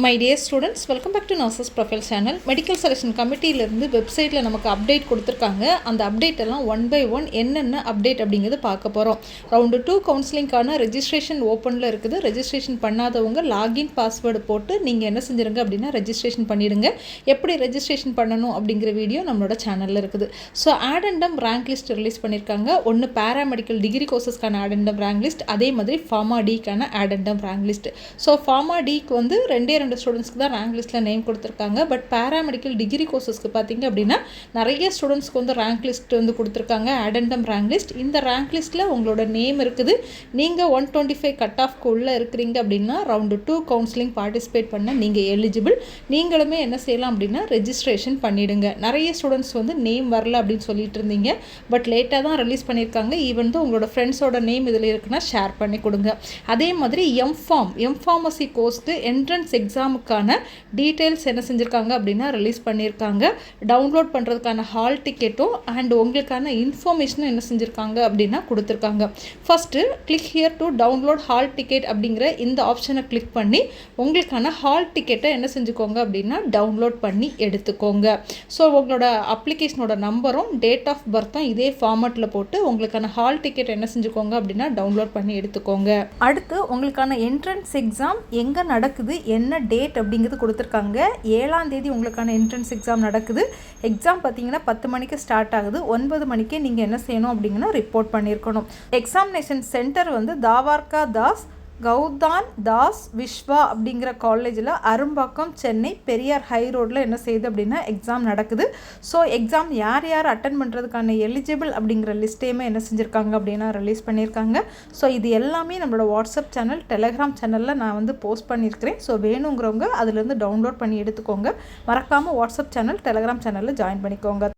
My dear students, welcome back to nurses profile channel. Medical selection கமிட்டியிலேருந்து வெப்சைட்டில் நமக்கு update கொடுத்துருக்காங்க. அந்த அப்டேட் எல்லாம் ஒன் பை ஒன் என்னென்ன அப்டேட் அப்படிங்கிறது பார்க்க போகிறோம். ரவுண்டு 2 கவுன்சிலிங்கான ரெஜிஸ்ட்ரேஷன் ஓப்பனில் இருக்குது. ரெஜிஸ்ட்ரேஷன் பண்ணாதவங்க லாகின் பாஸ்வேர்டு போட்டு நீங்கள் என்ன செஞ்சுருங்க அப்படின்னா ரெஜிஸ்ட்ரேஷன் பண்ணிவிடுங்க. எப்படி ரெஜிஸ்ட்ரேஷன் பண்ணணும் அப்படிங்கிற வீடியோ நம்மளோட சேனலில் இருக்குது. ஸோ ஆடண்டம் ரேங்க் லிஸ்ட் ரிலீஸ் பண்ணியிருக்காங்க. ஒன்று பேராமெடிக்கல் டிகிரி கோர்சஸ்க்கான ஆடண்டம் ரேங்க் லிஸ்ட், அதே மாதிரி pharma டிக்கான ஆடண்டம் rank list. So pharma டிக்கு வந்து ரெண்டு ஸ்டூடெண்ட்ஸ்க்கு தான் ரேங்க் லிஸ்ட்டில் நேம் கொடுத்துருக்காங்க. பட் பேராமெடிக்கல் டிகிரி கோர்சஸ்க்கு பார்த்தீங்க அப்படின்னா நிறைய ஸ்டூடெண்ட்ஸ்க்கு வந்து ரேங்க் லிஸ்ட் வந்து கொடுத்துருக்காங்க, ஆடண்டம் ரேங்க் லிஸ்ட். இந்த ரேங்க் லிஸ்ட்டில் உங்களோட நேம் இருக்குது. நீங்கள் 125 கட் ஆஃப்க்கு உள்ளே இருக்கிறீங்க அப்படின்னா ரவுண்டு 2 கவுன்சிலிங் பார்ட்டிசிபேட் பண்ண நீங்கள் எலிஜிபிள். நீங்களுமே என்ன செய்யலாம் அப்படின்னா ரெஜிஸ்ட்ரேஷன் பண்ணிவிடுங்க. நிறைய ஸ்டூடெண்ட்ஸ் வந்து நேம் வரல அப்படின்னு சொல்லிட்டு இருந்தீங்க. பட் லேட்டாக தான் ரிலீஸ் பண்ணியிருக்காங்க. ஈவன் தான் உங்களோட ஃப்ரெண்ட்ஸோட நேம் இதில் இருக்குன்னா ஷேர் பண்ணி கொடுங்க. அதே மாதிரி எம்ஃபார்மசி கோர்ஸ்க்கு என்ட்ரன்ஸ் எக்ஸாமுக்கான டீட்டெயில்ஸ் என்ன செஞ்சுருக்காங்க அப்படின்னா ரிலீஸ் பண்ணியிருக்காங்க. டவுன்லோட் பண்ணுறதுக்கான ஹால் டிக்கெட்டும் அண்ட் உங்களுக்கான இன்ஃபர்மேஷனும் என்ன செஞ்சுருக்காங்க அப்படின்னா கொடுத்துருக்காங்க. First click here to download hall ticket அப்படிங்கிற இந்த ஆப்ஷனை கிளிக் பண்ணி உங்களுக்கான ஹால் டிக்கெட்டை என்ன செஞ்சுக்கோங்க அப்படின்னா டவுன்லோட் பண்ணி எடுத்துக்கோங்க. ஸோ உங்களோட அப்ளிகேஷனோட நம்பரும் டேட் ஆஃப் பர்த்தும் இதே ஃபார்மேட்டில் போட்டு உங்களுக்கான ஹால் டிக்கெட் என்ன செஞ்சுக்கோங்க அப்படின்னா டவுன்லோட் பண்ணி எடுத்துக்கோங்க. அடுத்து உங்களுக்கான என்ட்ரன்ஸ் எக்ஸாம் எங்கே நடக்குது, என்ன டேட் அப்படிங்கிறது கொடுத்துருக்காங்க. 7ஆம் தேதி உங்களுக்கான என்ட்ரன்ஸ் எக்ஸாம் நடக்குது. எக்ஸாம் பார்த்தீங்கன்னா 10 மணிக்கு ஸ்டார்ட் ஆகுது. 9 மணிக்கே நீங்கள் என்ன செய்யணும் அப்படிங்கன்னா ரிப்போர்ட் பண்ணியிருக்கணும். எக்ஸாமினேஷன் சென்டர் வந்து தாவார்கா தாஸ் கௌதான் தாஸ் விஸ்வா அப்படிங்கிற காலேஜில் அரும்பாக்கம் சென்னை பெரியார் ஹை ரோடில் என்ன செய்யுது அப்படின்னா எக்ஸாம் நடக்குது. ஸோ எக்ஸாம் யார் யார் அட்டன் பண்ணுறதுக்கான எலிஜிபிள் அப்படிங்கிற லிஸ்ட்டையுமே என்ன செஞ்சுருக்காங்க அப்படின்னா ரிலீஸ் பண்ணியிருக்காங்க. ஸோ இது எல்லாமே நம்மளோட வாட்ஸ்அப் சேனல், டெலகிராம் சேனலில் நான் வந்து போஸ்ட் பண்ணியிருக்கிறேன். ஸோ வேணுங்கிறவங்க அதுலேருந்து டவுன்லோட் பண்ணி எடுத்துக்கோங்க. மறக்காமல் வாட்ஸ்அப் சேனல், டெலகிராம் சேனலில் ஜாயின் பண்ணிக்கோங்க.